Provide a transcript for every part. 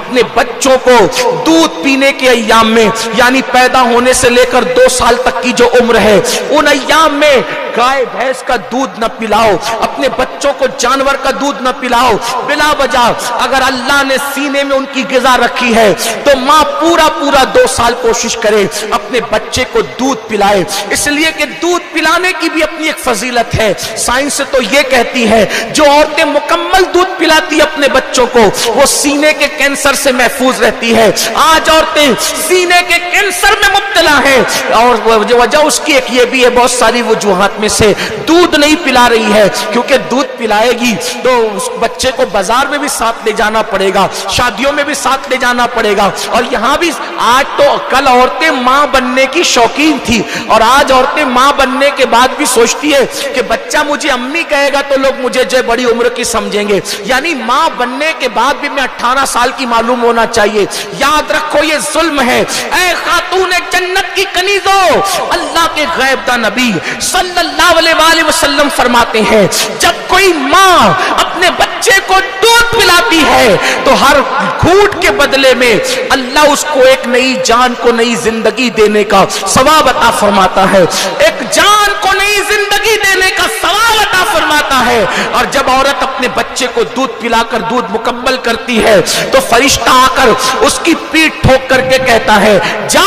اپنے بچوں کو دودھ پینے کے ایام میں، یعنی پیدا ہونے سے لے کر 2 سال تک کی جو عمر ہے، ان ایام میں گائے بھینس کا دودھ نہ پلاؤ، اپنے بچوں کو جانور کا دودھ نہ پلاؤ بلا وجہ۔ اگر اللہ نے سینے میں ان کی غذا رکھی ہے تو ماں پورا 2 سال کوشش کرے اپنے بچے کو دودھ پلائے، اس لیے کہ دودھ پلانے کی بھی اپنی ایک فضیلت ہے۔ سائنس تو یہ کہتی ہے جو عورتیں مکمل دودھ پلاتی اپنے بچوں کو وہ سینے کے کینسر سے محفوظ رہتی ہے۔ آج عورتیں سینے کے کینسر میں مبتلا ہیں اور وجہ اس کی ایک یہ بھی ہے، بہت ساری وجوہات میں سے دودھ نہیں پلا رہی ہے، کیونکہ دودھ پلائے گی تو اس بچے کو بازار میں بھی ساتھ لے جانا پڑے گا، شادیوں میں بھی ساتھ لے جانا پڑے گا، اور یہاں بھی آج تو کل عورتیں ماں بننے کی شوقین تھی اور آج عورتیں ماں بننے کے بعد بھی سوچتی ہے کہ بچہ مجھے امی کہے گا تو لوگ مجھے جو بڑی عمر کی سمجھیں گے، یعنی ماں بننے کے بعد بھی میں 18 سال کی معلوم ہونا چاہیے۔ یاد رکھو یہ ظلم ہے۔ اے خاتون جنت کی کنیزو، اللہ کے غیب دا نبی صلی اللہ علیہ وآلہ وسلم فرماتے ہیں جب کوئی ماں اپنے بچے کو دودھ پلاتی ہے تو ہر گھونٹ کے بدلے میں اللہ اس کو ایک نئی جان کو نئی زندگی دینے کا ثواب عطا فرماتا ہے، ایک جان کو نئی زندگی دینے کا ثواب عطا فرماتا ہے۔ اور جب عورت اپنے بچے کو دودھ پلا کر دودھ مکمل کرتی ہے تو فرشتہ آ کر اس کی پیٹھ ٹھوک کر کے کہتا ہے جا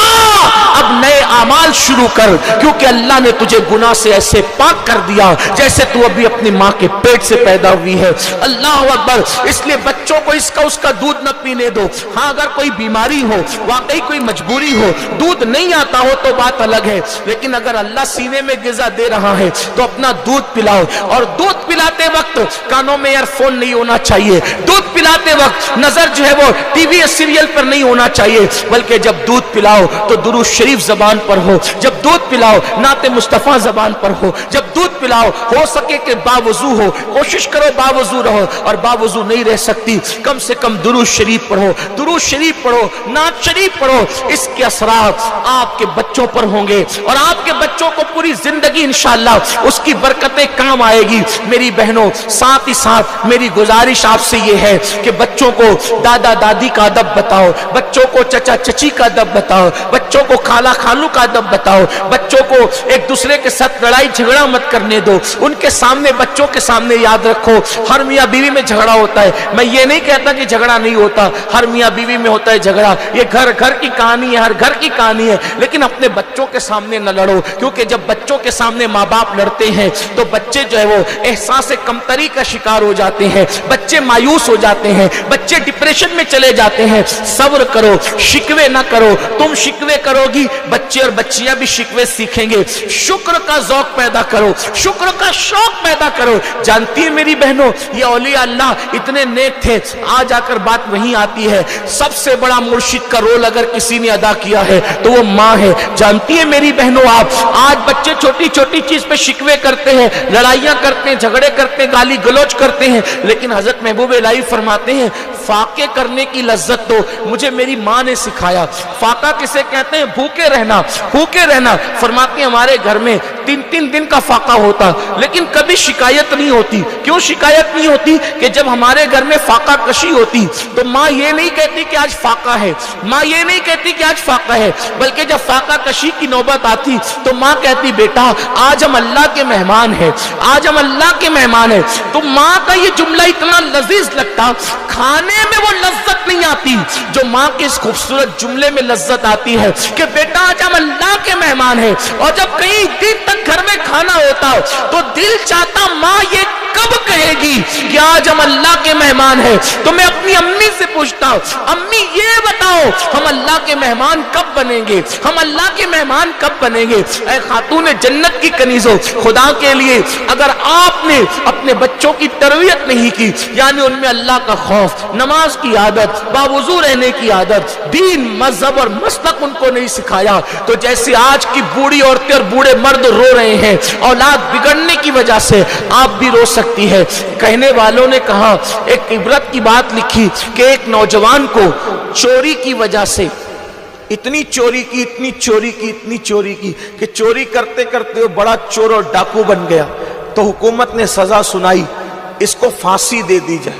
اب نئے اعمال شروع کر، کیونکہ اللہ نے تجھے گناہ سے ایسے پاک کر دیا جیسے تو ابھی اپنی ماں کے پیٹ سے پیدا ہوئی ہے۔ اللہ اکبر۔ اس لیے بچوں کو اس کا دودھ نہ پینے دو۔ ہاں اگر کوئی بیماری ہو، واقعی کوئی مجبوری ہو، دودھ نہیں آتا ہو تو بات الگ ہے، لیکن اگر اللہ سینے میں غذا دے رہا ہے تو اپنا دودھ پلاؤ، اور دودھ پلاتے وقت کانوں میں ایئر فون نہیں ہونا چاہیے، دودھ پلاتے وقت نظر جو ہے وہ ٹی وی سیریل پر نہیں ہونا چاہیے، بلکہ جب دودھ پلاؤ تو درود شریف زبان پر ہو، جب دودھ پلاؤ نعت مصطفیٰ زبان پر ہو، جب دودھ پلاؤ ہو سکے کہ باوضو ہو، کوشش کرو باوضو رہو، اور باوضو نہیں رہ سکتی کم سے کم درود شریف پڑھو، درود شریف پڑھو، نعت شریف پڑھو۔ اس کے اثرات آپ کے بچوں پر ہوں گے اور آپ کے بچوں کو پوری زندگی انشاءاللہ اس کی برکتیں کام آئے گی۔ میری بہنوں، ساتھ ہی ساتھ میری گزارش آپ سے یہ ہے کہ بچوں کو دادا دادی کا ادب بتاؤ، بچوں کو چچا چچی کا ادب بتاؤ، بچوں کو خالہ خالو کا ادب بتاؤ، بچوں کو ایک دوسرے کے ساتھ لڑائی جھگڑا مت کرنے دو۔ ان کے سامنے، بچوں کے سامنے یاد رکھو ہر میاں بیوی میں جھگڑا ہوتا ہے، میں یہ نہیں کہتا کہ جھگڑا نہیں ہوتا، ہر میاں بیوی میں ہوتا ہے جھگڑا، یہ گھر کی کہانی ہے، ہر گھر کی کہانی ہے، لیکن اپنے بچوں کے سامنے نہ لڑو، کیونکہ جب بچوں کے سامنے ماں باپ لڑتے ہیں تو بچے جو ہے وہ احساس کمتری کا شکار ہو جاتے ہیں، بچے مایوس ہو جاتے ہیں، بچے ڈپریشن میں چلے جاتے ہیں۔ صبر کرو، شکوے نہ کرو، تم شکوے کرو گی بچے اور بچیاں بھی شکوے سیکھیں گے۔ شکر کا ذوق پیدا کرو، شکر کا شوق پیدا کرو۔ جانتی ہے میری بہنوں، یہ اولیاء اللہ اتنے نیک تھے، آج آ کر بات وہیں آتی ہے، سب سے بڑا مرشد کا رول اگر کسی نے ادا کیا ہے تو وہ ماں ہے۔ جانتی ہے میری بہنوں، آپ آج بچے چھوٹی چھوٹی چیز پہ شکوے کرتے ہیں، لڑائیاں کرتے ہیں، جھگڑے کرتے ہیں، گالی گلوچ کرتے ہیں، لیکن حضرت محبوب الہی فرماتے ہیں فاقے کرنے کی لذت تو مجھے میری ماں نے سکھایا۔ فاقہ کسے کہتے ہیں؟ بھوکے رہنا، بھوکے رہنا۔ فرماتے ہیں ہمارے گھر میں 3 دن کا فاقہ ہوتا لیکن کبھی شکایت نہیں ہوتی۔ کیوں شکایت نہیں ہوتی؟ کہ جب ہمارے گھر میں فاقہ کشی ہوتی تو ماں یہ نہیں کہتی کہ آج فاقہ ہے، ماں یہ نہیں کہتی کہ آج فاقہ ہے، بلکہ جب فاقہ کشی کی نوبت آتی تو ماں کہتی بیٹا آج ہم اللہ کے مہمان ہیں، آج ہم اللہ کے مہمان ہیں۔ تو ماں کا یہ جملہ اتنا لذیذ لگتا، کھانے میں وہ لذت نہیں آتی جو ماں کے اس خوبصورت جملے میں لذت آتی ہے کہ بیٹا آج ہم اللہ کے مہمان ہیں۔ اور جب کئی دن تک گھر میں کھانا ہوتا تو دل چاہتا ماں یہ کب کہے گی کہ آج ہم اللہ کے مہمان ہیں۔ تو میں اپنی امی سے پوچھتا ہوں امی یہ بتاؤ ہم اللہ کے مہمان کب بنیں گے، ہم اللہ کے مہمان کب بنیں گے؟ اے خاتون جنت کی کنیزوں، خدا کے لیے اگر آپ نے اپنے بچوں کی تربیت نہیں کی، یعنی ان میں اللہ کا خوف، نماز کی عادت، باوضو رہنے کی عادت، دین مذہب اور مسلک ان کو نہیں سکھایا، تو جیسے آج کی بوڑھی عورتیں اور بوڑھے مرد رو رہے ہیں اولاد بگڑنے کی وجہ سے، آپ بھی رو سکتی ہے۔ کہنے والوں نے کہا، ایک عبرت کی بات لکھی کہ ایک نوجوان کو چوری کی وجہ سے اتنی چوری کی کہ چوری کرتے کرتے وہ بڑا چور اور ڈاکو بن گیا، تو حکومت نے سزا سنائی اس کو پھانسی دے دی جائے۔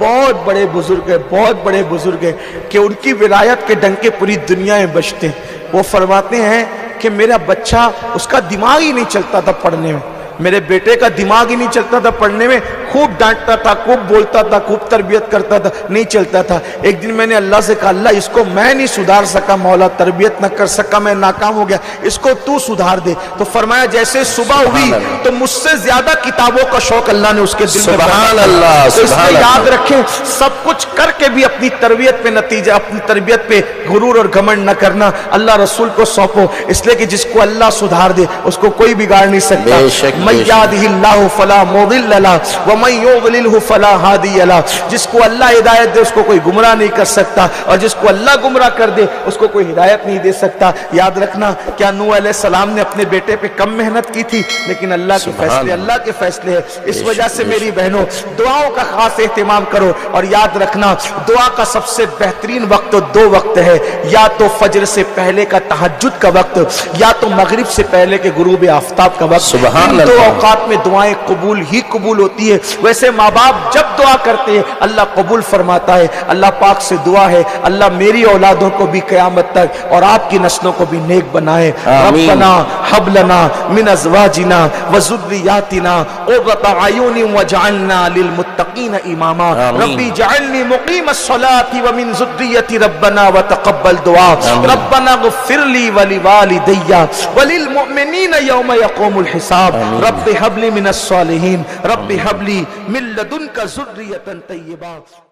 بہت بڑے بزرگ ہیں، بہت بڑے بزرگ ہیں کہ ان کی ولایت کے ڈنکے پوری دنیا میں بجتے ہیں۔ وہ فرماتے ہیں کہ میرا بچہ، اس کا دماغ ہی نہیں چلتا تھا پڑھنے میں، میرے بیٹے کا دماغ ہی نہیں چلتا تھا پڑھنے میں، خوب ڈانٹتا تھا، خوب بولتا تھا، خوب تربیت کرتا تھا، نہیں چلتا تھا۔ ایک دن میں نے اللہ سے کہا اللہ اس کو میں نہیں سدھار سکا مولا، تربیت نہ کر سکا، میں ناکام ہو گیا، اس کو تو سدھار دے۔ تو فرمایا جیسے صبح ہوئی تو مجھ سے زیادہ کتابوں کا شوق اللہ نے اس کے دل میں سبحان اللہ، تو اس سبحان لیے یاد اللہ۔ رکھیں سب کچھ کر کے بھی اپنی تربیت پہ نتیجہ، اپنی تربیت پہ غرور اور گھمنڈ نہ کرنا، اللہ رسول کو سونپو، اس لیے کہ جس کو اللہ سدھار دے اس کو کوئی بگاڑ نہیں سکتا۔ بے شک، من بے شک۔ یہدہ اللہ فلا مضل لہ ومن یضللہ فلا ہادی لہ، جس کو اللہ ہدایت دے اس کو کوئی گمراہ نہیں کر سکتا، اور جس کو اللہ گمراہ کر دے اس کو کوئی ہدایت نہیں دے سکتا۔ یاد رکھنا کیا نوح علیہ السلام نے اپنے بیٹے پہ کم محنت کی تھی؟ لیکن اللہ کے فیصلے، اللہ کے فیصلے ہیں۔ اس وجہ سے میری بہنوں دعاؤں کا خاص اہتمام کرو، اور یاد رکھنا دعا کا سب سے بہترین وقت دو وقت ہے، یا تو فجر سے پہلے کا تہجد کا وقت، یا تو مغرب سے پہلے کے غروب آفتاب کا وقت۔ سبحان ان دو اللہ۔ اوقات میں دعائیں قبول ہی قبول ہوتی ہے۔ ویسے ماں باپ جب دعا کرتے ہیں اللہ قبول فرماتا ہے۔ اللہ پاک سے دعا ہے اللہ میری اولادوں کو بھی قیامت تک اور آپ کی نسلوں کو بھی نیک بنائے۔ آمین۔ ربنا حب لنا من ازواجنا وذریاتنا قرۃ اعین واجعلنا للمتقین اماما۔ آمین۔ ربی اجعلنی مقیم الصلاۃ ومن ذریتی ربنا وتقبل دعا۔ آمین۔ ربنا اغفر لی ولوالدی وللمؤمنین یوم یقوم الحساب۔ آمین۔ رب هب لي من الصالحين رب هب لي من لدنك ذرية طيبة۔